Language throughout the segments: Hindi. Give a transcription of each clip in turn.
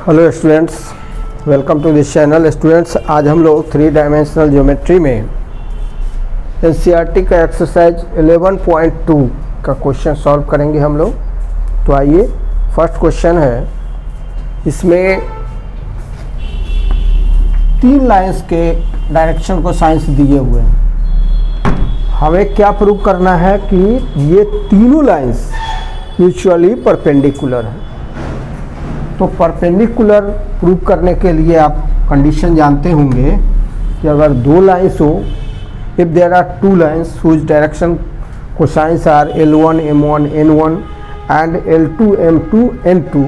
Hello students, welcome to this channel. Students, आज हम लोग 3 डायमेंशनल ज्योमेट्री में एनसीईआरटी का एक्सरसाइज 11.2 का क्वेश्चन सॉल्व करेंगे हम लोग। तो आइए, फर्स्ट क्वेश्चन है, इसमें 3 लाइंस के डायरेक्शन को साइंस दिए हुए हैं। हमें क्या प्रूव करना है कि ये तीनों लाइंस म्यूचुअली परपेंडिकुलर हैं। तो परपेंडिकुलर प्रूव करने के लिए आप कंडीशन जानते होंगे कि अगर 2 लाइंस हो, if there are 2 lines whose direction cosines are L1 M1 N1 and L2 M2 N2,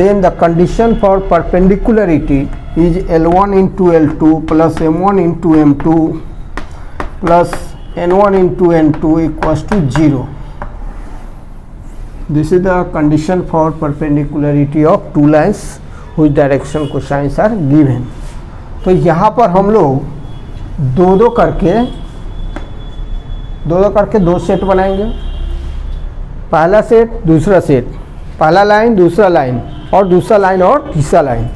then the condition for perpendicularity is L1 into L2 plus M1 into M2 plus N1 into N2 equals to 0. This is the condition for perpendicularity of 2 lines whose direction cosines are given. तो यहाँ पर हम लोग दो करके 2 सेट बनाएंगे। पहला सेट, दूसरा सेट, पहला लाइन, दूसरा लाइन और दूसरा लाइन और तीसरा लाइन,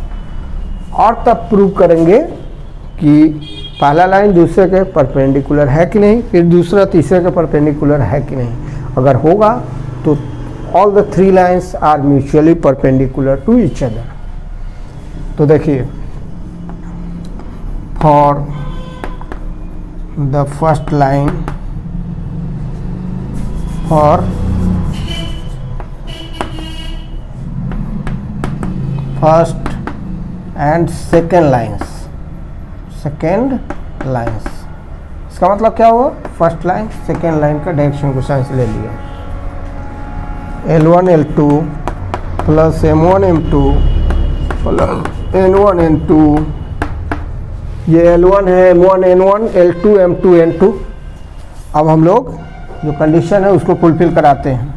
और तब प्रूव करेंगे कि पहला लाइन दूसरे के परपेंडिकुलर है कि नहीं, फिर दूसरा तीसरे के परपेंडिकुलर है कि नहीं। अगर होगा तो all the 3 lines are mutually perpendicular to each other. तो देखिए, for the first line, for first and second lines, इसका मतलब क्या हुआ? फर्स्ट लाइन सेकेंड लाइन का डायरेक्शन कोसाइंस ले लिया। L1 L2 plus M1 M2 plus N1 N2, ये L1 है, M1 N1, L2 M2 N2। अब हम लोग जो कंडीशन है उसको फुलफिल कराते हैं।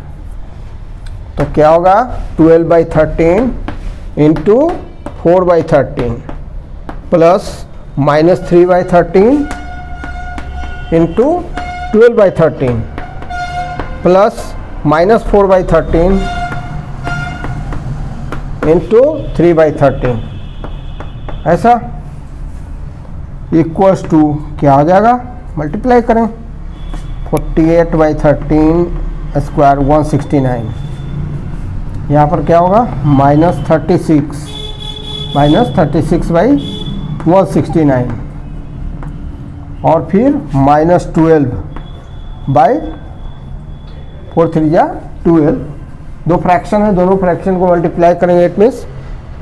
तो क्या होगा? 12/13 into 4/13 plus -3/13 into 12/13 plus -4/13 into 3/13, ऐसा इक्वल्स टू क्या हो जाएगा? मल्टीप्लाई करें, 48/13 स्क्वायर 169। यहाँ पर क्या होगा? -36/169 और फिर -12/4 3 जा 12। 2 फ्रैक्शन है, दोनों फ्रैक्शन को मल्टीप्लाई करेंगे। इट मीन्स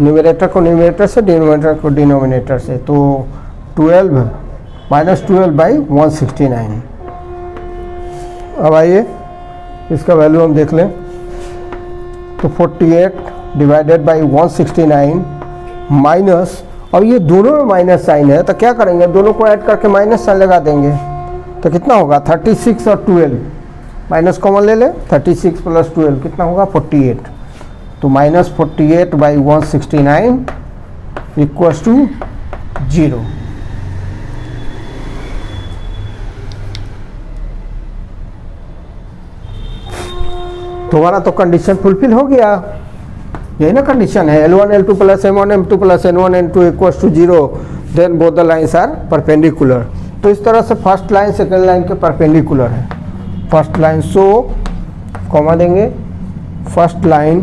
न्यूमरेटर को न्यूमरेटर से, डिनोमिनेटर को डिनोमिनेटर से। तो 12 -12/169। अब आइए इसका वैल्यू हम देख लें। तो 48 डिवाइडेड बाई 169 माइनस, अब ये दोनों में माइनस साइन है, तो क्या करेंगे? दोनों को ऐड करके माइनस साइन लगा देंगे। तो कितना होगा? 36 और 12 माइनस कॉमन ले ले, 36 प्लस 12 कितना होगा? 48। तो -48/169 इक्वल्स टू 0। तो हमारा तो कंडीशन फुलफिल हो गया। यही ना कंडीशन है, L1 L2 plus M1 M2 plus N1 N2 equals to 0, then both the lines are perpendicular. तो इस तरह से फर्स्ट लाइन सेकेंड लाइन के परपेंडिकुलर है। फर्स्ट लाइन, सो कॉमा देंगे, first line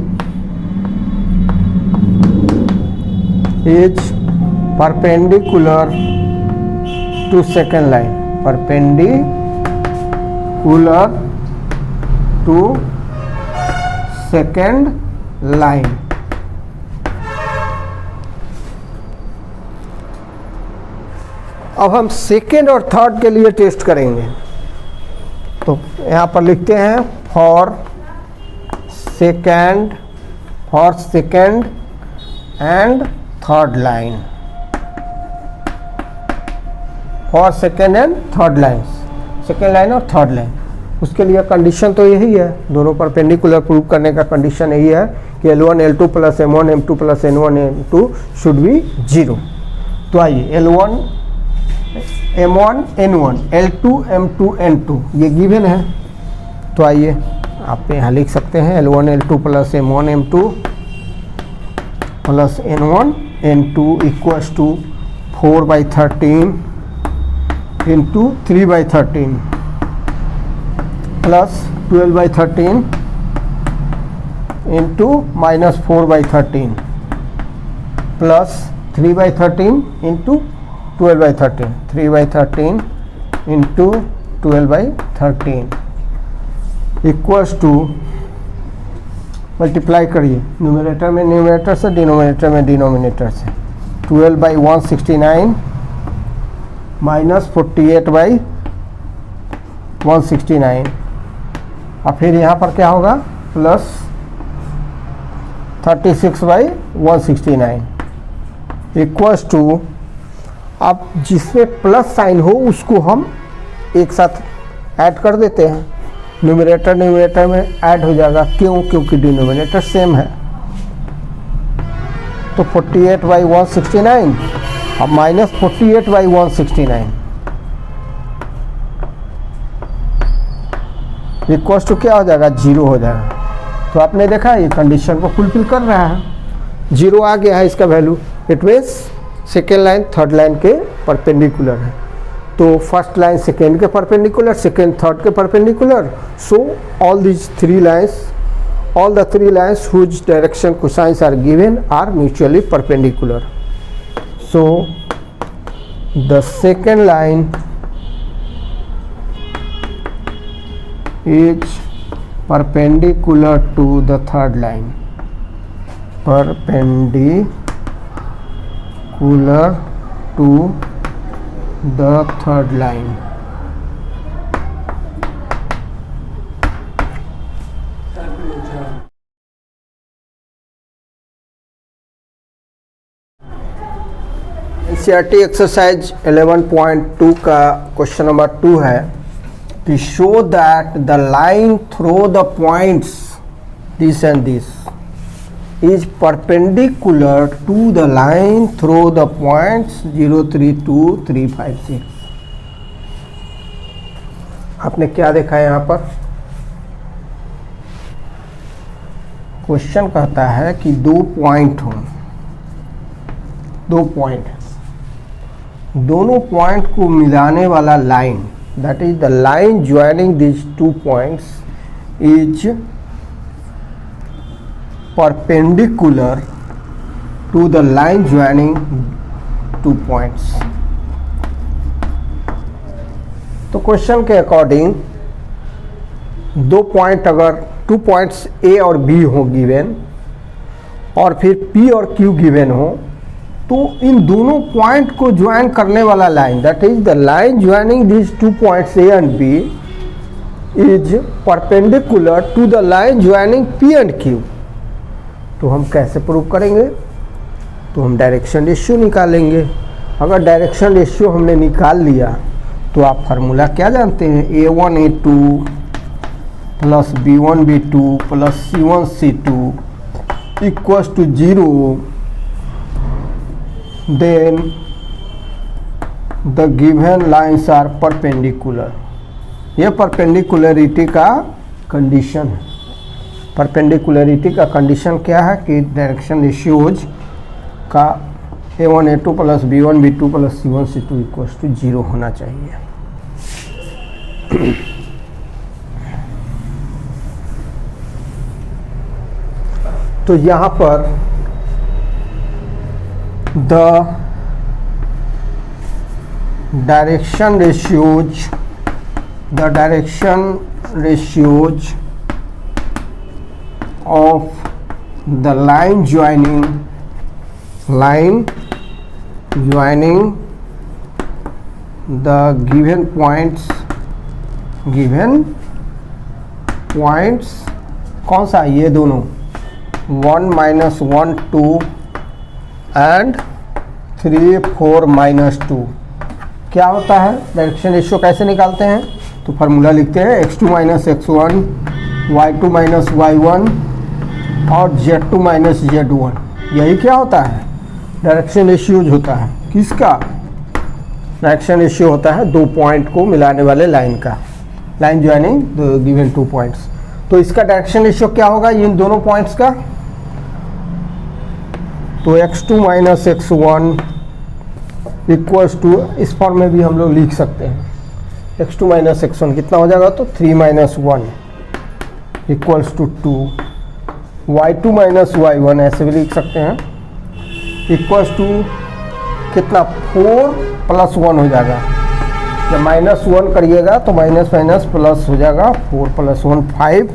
is perpendicular to second line, perpendicular to second line. अब हम सेकेंड और थर्ड के लिए टेस्ट करेंगे। तो यहाँ पर लिखते हैं for second and third line, for second and third line, second line और थर्ड लाइन। उसके लिए कंडीशन तो यही है, दोनों परपेंडिकुलर प्रूव करने का कंडीशन यही है कि L1 L2 plus M1 M2 plus N1 N2 should be 0। तो आइए, L1 M1 N1 L2 M2 N2 ये गिवन है। तो आइए आप यहाँ लिख सकते हैं L1 L2 plus M1 M2 plus n1 n2 equals to 4/13 into 3/13 plus 12/13 into -4/13 plus 3/13 into 12/13 3/13 into 12/13 equals to multiply करिए न्यूमरेटर में न्यूमरेटर से, डिनोमिनेटर में डिनोमिनेटर से। 12/169 माइनस 48/169 और फिर यहाँ पर क्या होगा प्लस 36/169 इक्वल्स टू, अब जिसमें प्लस साइन हो उसको हम एक साथ ऐड कर देते हैं, न्यूमरेटर न्यूमरेटर में ऐड हो जाएगा। क्यों? क्योंकि डिनोमिनेटर सेम है। तो 48/169 अब माइनस 48/169 इक्वल्स टू क्या हो जाएगा? 0 हो जाएगा। तो आपने देखा ये कंडीशन को फुलफिल कर रहा है, 0 आ गया है इसका value. It means second line third line के परपेंडिकुलर है। तो फर्स्ट लाइन सेकेंड के परपेंडिकुलर, सेकेंड थर्ड के perpendicular. So all these three lines, all the three lines whose direction cosines are given are mutually perpendicular. So the second line is perpendicular to the third line, perpendicular to the third line. NCERT exercise 11.2 का क्वेश्चन नंबर 2 है कि show that the line through the points this and this is perpendicular to the line through the points 0, 3, 2, 3, 5, 6। आपने क्या देखा है यहाँ पर? क्वेश्चन कहता है कि दो पॉइंट हों, दो पॉइंट, दोनों पॉइंट को मिलाने वाला line, that is the line joining this two points is perpendicular to the line joining two points. तो क्वेश्चन के अकॉर्डिंग दो पॉइंट, अगर टू पॉइंट्स ए और बी हो गिवन और फिर पी और क्यू गिवन हो, तो इन दोनों पॉइंट को ज्वाइन करने वाला line, that is the line joining this two points A and B is perpendicular to the line joining P and Q. तो हम कैसे प्रूव करेंगे? तो हम डायरेक्शन रेशियो निकालेंगे। अगर डायरेक्शन रेशियो हमने निकाल लिया तो आप फार्मूला क्या जानते हैं? A1 A2 plus B1 B2 plus C1 C2 equals to 0। then the given lines are perpendicular। ये परपेंडिकुलरिटी का कंडीशन है। परपेंडिकुलरिटी का कंडीशन क्या है कि डायरेक्शन रेशियोज का A1 A2 plus B1 B2 plus C1 C2 equals to 0 होना चाहिए। तो यहाँ पर the direction ratios of the line joining the given points कौन सा? ये दोनों 1 - 1 2 एंड 3 4 -2। क्या होता है? डायरेक्शन रेशियो कैसे निकालते हैं? तो फार्मूला लिखते हैं x2 - x1 y2 - y1 और z2 - z1। यही क्या होता है? डायरेक्शन रेशियोज होता है। किसका? डायरेक्शन रेशियो होता है दो पॉइंट को मिलाने वाले लाइन का, line joining the given to points. तो इसका डायरेक्शन रेशियो क्या होगा इन दोनों पॉइंट्स का? तो x2 minus x1 equals to, इस फॉर्म में भी हम लोग लिख सकते हैं, x2 माइनस x1 कितना हो जाएगा, तो 3 minus 1 equals to 2, y2 minus y1 ऐसे भी लिख सकते हैं, इक्वल्स टू कितना, 4 प्लस 1 हो जाएगा। जब माइनस 1 करिएगा तो माइनस माइनस प्लस हो जाएगा, 4 plus 1 5।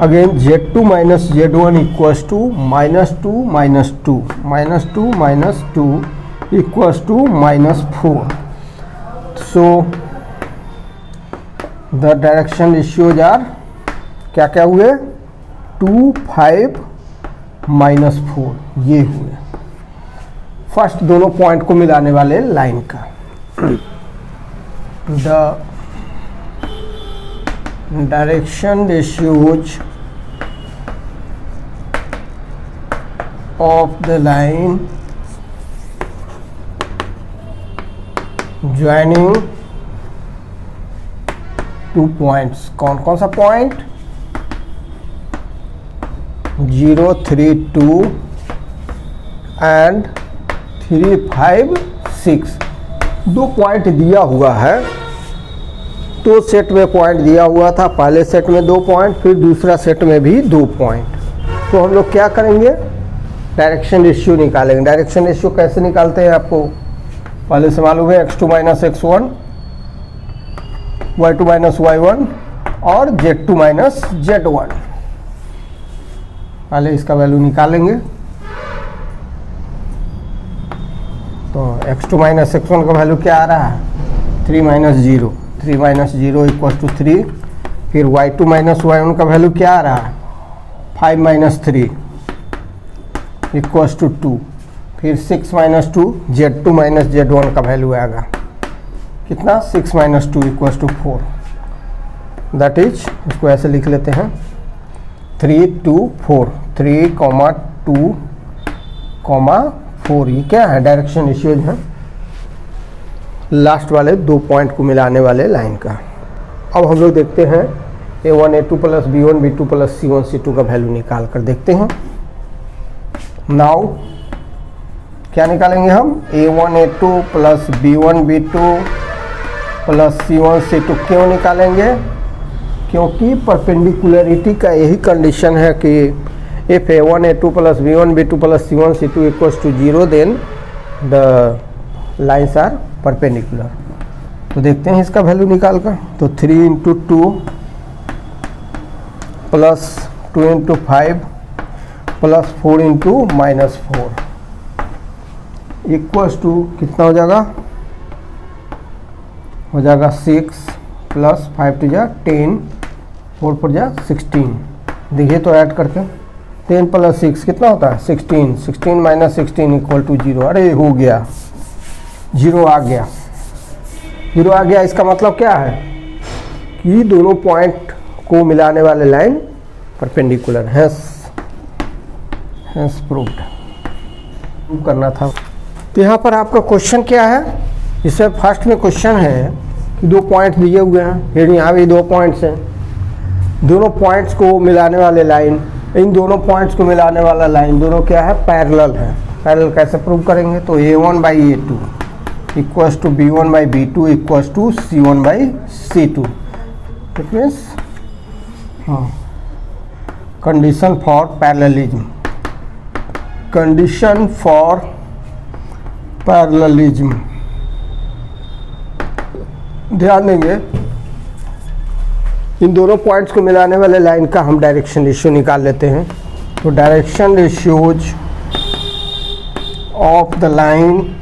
Again z2 minus z1 equals to -2 minus 2 minus 2 minus 2 equals to -4। So the direction ratios are क्या क्या हुए, 2 5 -4 ये हुए फर्स्ट दोनों पॉइंट को मिलाने वाले लाइन का। The direction ratios of the line joining two points, कौन कौन सा पॉइंट, 0 3 2 एंड 3 5 6। दो पॉइंट दिया हुआ है, दो सेट में पॉइंट दिया हुआ था, पहले सेट में 2 पॉइंट, फिर दूसरा सेट में भी 2 पॉइंट। तो हम लोग क्या करेंगे, डायरेक्शन रेशियो निकालेंगे। डायरेक्शन रेशियो कैसे निकालते हैं आपको पहले से मालूम है, x2 minus x1, y2 minus y1 और z2 माइनस z1। पहले इसका वैल्यू निकालेंगे, तो x2 माइनस x1 का वैल्यू क्या आ रहा है, 3 माइनस 0, 3 माइनस 0 इक्वल टू 3। फिर y2 माइनस y1 का वैल्यू क्या आ रहा है, 5 माइनस 3 इक्वल्स टू 2। फिर 6 माइनस 2, z2 माइनस z1 का वैल्यू आएगा कितना, 6 minus 2 equals to 4। That is, इसको ऐसे लिख लेते हैं, 3 2 4, 3 2 4। ये क्या है, डायरेक्शन रेशियोज है लास्ट वाले 2 पॉइंट को मिलाने वाले लाइन का। अब हम लोग देखते हैं a1 a2 plus b1 b2 plus c1 c2 का वैल्यू निकाल कर देखते हैं। नाउ क्या निकालेंगे हम, a1 a2 plus b1 b2 plus c1 c2 क्यों निकालेंगे, क्योंकि परपेंडिकुलरिटी का यही कंडीशन है कि if a1 a2 plus b1 b2 plus c1 c2 equals to 0 then the lines are perpendicular। तो देखते हैं इसका वैल्यू निकाल कर, तो 3 into 2 plus 2 into 5 plus 4 into minus 4 equals to कितना हो जाएगा, हो जाएगा 6 प्लस 5 टू जा 10, 4 पर जा 16। देखिए तो ऐड करके 10 प्लस 6 कितना होता है, 16, 16 माइनस 16 इक्वल टू 0। अरे हो गया, 0 आ गया, 0 आ गया। इसका मतलब क्या है कि दोनों पॉइंट को मिलाने वाले लाइन परपेंडिकुलर है, हैंस प्रूव्ड करना था। तो यहाँ पर आपका क्वेश्चन क्या है, इसमें फर्स्ट में क्वेश्चन है कि 2 पॉइंट दिए हुए हैं, फिर यहाँ भी 2 पॉइंट्स हैं, दोनों पॉइंट्स को मिलाने वाले लाइन, इन दोनों पॉइंट्स को मिलाने वाला लाइन दोनों क्या है, पैरेलल है। पैरेलल कैसे प्रूव करेंगे, तो a1 by a2 equals to b1 by b2 equals to c1 by c2। It means condition for parallelism, condition for parallelism. ध्यान देंगे, इन दोनों पॉइंट्स को मिलाने वाले लाइन का हम डायरेक्शन रेशियो निकाल लेते हैं। तो direction ratios of the line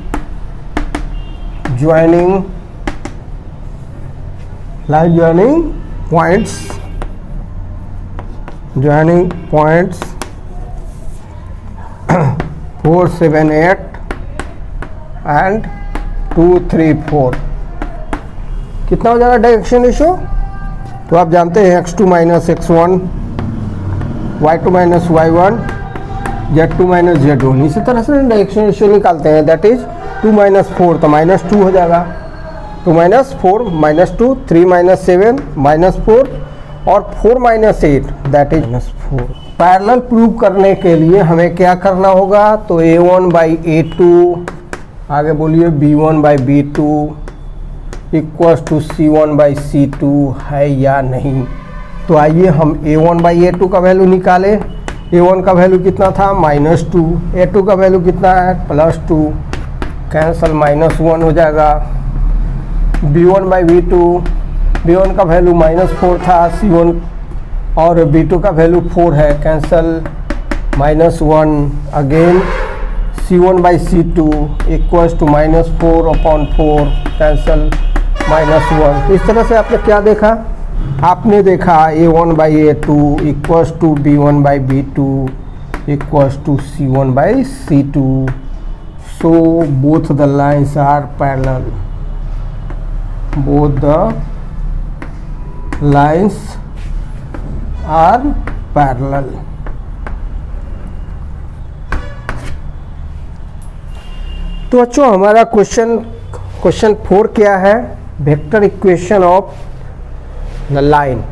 joining points 4 7 8 and 2 3 4 कितना हो जाएगा डायरेक्शन रेशियो, तो आप जानते हैं x2 minus x1, y2 minus y1, z2 minus z1। इसी तरह से डायरेक्शन रेशियो निकालते हैं, दैट इज 2 माइनस 4 तो माइनस 2 हो जाएगा, 2 माइनस 4 माइनस 2, 3 माइनस 7 माइनस 4 और 4 minus 8 that is -4। Parallel prove करने के लिए हमें क्या करना होगा, तो A1 बाई A2, आगे बोलिए B1 by B2 equals to C1 by C2 है या नहीं। तो आइए हम A1 बाई A2 का वैल्यू निकालें। A1 का वैल्यू कितना था, -2, A2 का वैल्यू कितना है, +2, कैंसल -1 हो जाएगा। B1 बाई B2, B1 का वैल्यू -4 था, C1 और B2 का वैल्यू 4 है, cancel -1, again C1 by C2 equals to -4/4, cancel -1। इस तरह से आपने क्या देखा, आपने देखा A1 by A2 equals to B1 by B2 equals to C1 by C2। So both the lines are parallel, both the lines are parallel। तो बच्चों हमारा क्वेश्चन 4 क्या है, vector equation of the line,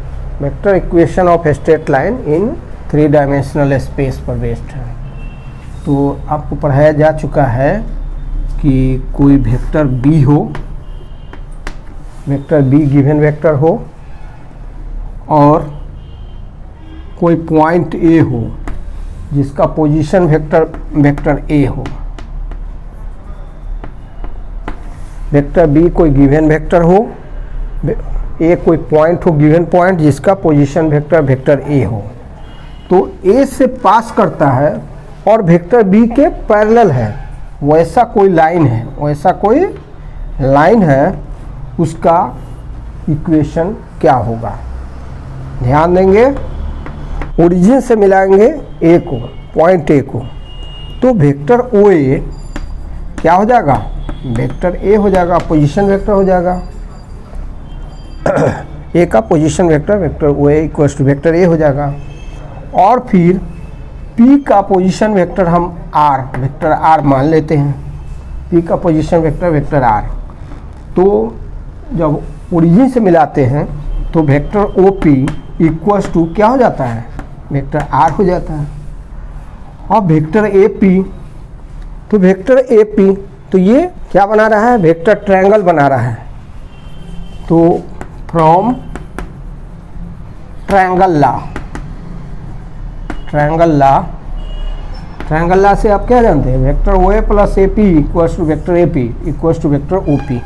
vector equation of straight line in 3 dimensional space पर बेस्ड है। तो आपको पढ़ाया जा चुका है कि कोई वेक्टर B हो, वेक्टर B गिवन वेक्टर हो, और कोई पॉइंट A हो जिसका पोजीशन वेक्टर A हो। वेक्टर B कोई गिवन वेक्टर हो, A कोई पॉइंट हो, गिवन पॉइंट जिसका पोजीशन वेक्टर A हो। तो A से पास करता है और वेक्टर B के पैरेलल है, वैसा कोई लाइन है, उसका इक्वेशन क्या होगा। ध्यान देंगे, ओरिजिन से मिलाएंगे A को, पॉइंट A को, तो वेक्टर OA क्या हो जाएगा, वेक्टर A हो जाएगा, पोजीशन वेक्टर हो जाएगा। A का position vector OA equals to vector A हो जाएगा। और फिर P का पोजीशन वेक्टर हम वेक्टर R मान लेते हैं, P का पोजीशन वेक्टर R। तो जब ओरिजिन से मिलाते हैं तो वेक्टर OP इक्वल्स टू क्या हो जाता है, वेक्टर R हो जाता है। और वेक्टर AP, तो वेक्टर AP तो ये क्या बना रहा है, वेक्टर ट्रायंगल बना रहा है। तो फ्रॉम ट्रायंगल ला से आप क्या जानते हैं, vector OA plus AP equals to vector AP equals to vector OP,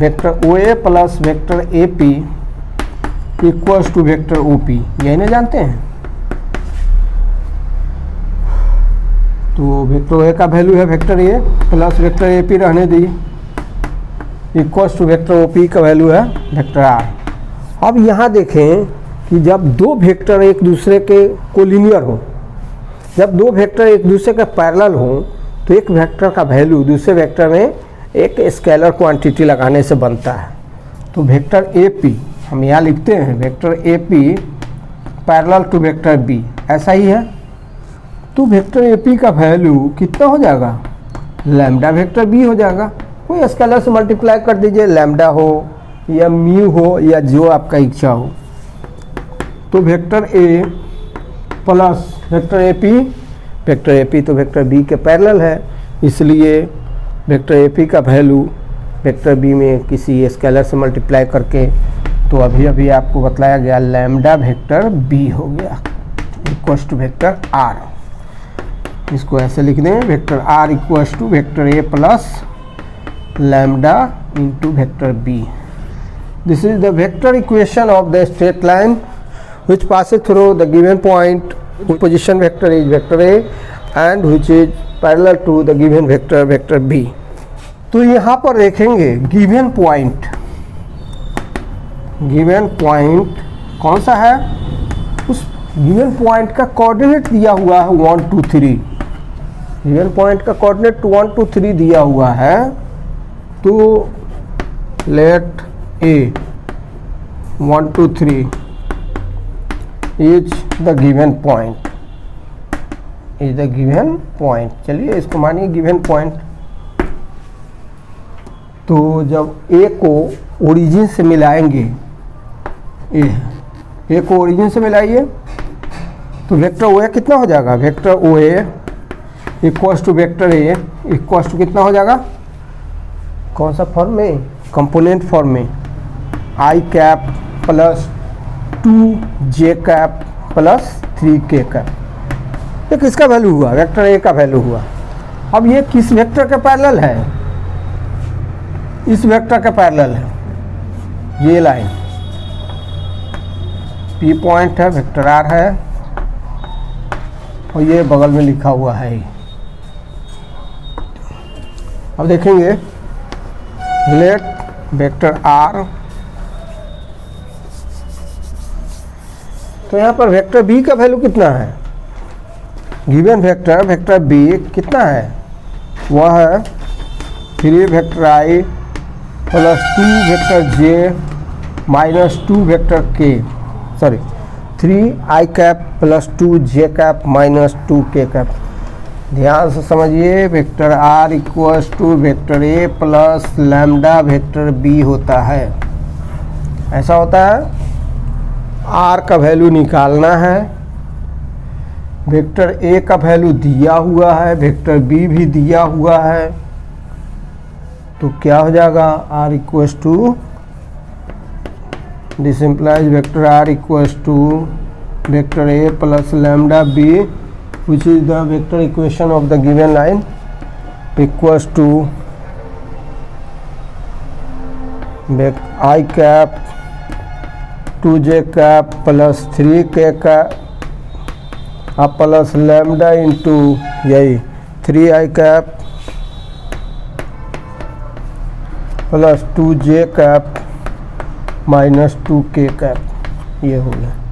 vector OA plus vector AP equals to vector OP, यही ना जानते हैं। तो वेक्टर OA का वैल्यू है vector A plus vector AP रहने दी, इक्वल्स टू वेक्टर OP का वैल्यू है वेक्टर R। अब यहाँ देखें कि जब दो वेक्टर एक दूसरे के कोलिनियर हो, जब दो वेक्टर एक दूसरे के पैरेलल हो, तो एक वेक्टर का वैल्यू दूसरे वेक्टर में एक स्केलर क्वांटिटी लगाने से बनता है। तो वेक्टर AP हम यहाँ लिखते हैं, vector AP parallel to vector B, ऐसा ही है। तो वेक्टर AP का वैल्यू कितना हो जाएगा, लैम्डा वेक्टर B हो जाएगा। कोई स्केलर से मल्टीप्लाई कर दीजिए, लैम्डा हो या म्यू हो या जो आपका इच्छा हो। तो vector A plus vector AP तो वेक्टर B के पैरेलल है, इसलिए वेक्टर AP का वैल्यू वेक्टर B में किसी स्केलर से मल्टीप्लाई करके, तो अभी आपको बतलाया गया लैम्डा वेक्टर B हो गया इक्वल्स टू वेक्टर R। इसको ऐसे लिख दें, vector R equals to vector A plus lambda into vector B। This is the vector equation of the straight line which passes through the given point, whose position vector is vector A and which is parallel to the given vector B। तो यहाँ पर देखेंगे गिवन पॉइंट कौन सा है, उस गिवन पॉइंट का कोऑर्डिनेट दिया हुआ है 1 2 3, गिवन पॉइंट का कोऑर्डिनेट 1 2 3 दिया हुआ है। तो late A 1 2 3 is the given point, चलिए इसको मानिए गिवन पॉइंट। तो जब A को ओरिजिन से मिलाएंगे, A को ओरिजिन से मिलाइए, तो वेक्टर ओ ए कितना हो जाएगा, vector O A equals to vector A equals to कितना हो जाएगा, कौन सा फॉर्म में, कंपोनेंट फॉर्म में, i cap plus 2j cap plus 3k cap. ये किसका वैल्यू हुआ, वेक्टर ए का वैल्यू हुआ। अब ये किस वेक्टर के पैरेलल है, इस वेक्टर के पैरेलल है, ये लाइन पी पॉइंट है, वेक्टर आर है, और ये बगल में लिखा हुआ है। अब देखेंगे लेट वेक्टर आर, तो यहाँ पर वेक्टर बी का वैल्यू कितना है, गिवन वेक्टर वेक्टर बी कितना है, वह है 3 vector I plus 2 vector J minus 2 vector K, sorry 3 I cap plus 2 J cap minus 2 K cap. ध्यान से समझिए, vector R equals to vector A plus lambda vector B होता है। ऐसा होता है, आर का वैल्यू निकालना है, वेक्टर ए का वैल्यू दिया हुआ है, वेक्टर बी भी दिया हुआ है, तो क्या हो जाएगा, R equals to, this implies vector R equals to vector A plus lambda B which is the vector equation of the given line equals to I cap 2j cap plus 3k cap plus lambda into यही 3i cap plus 2j cap minus 2k cap, ये हो गया।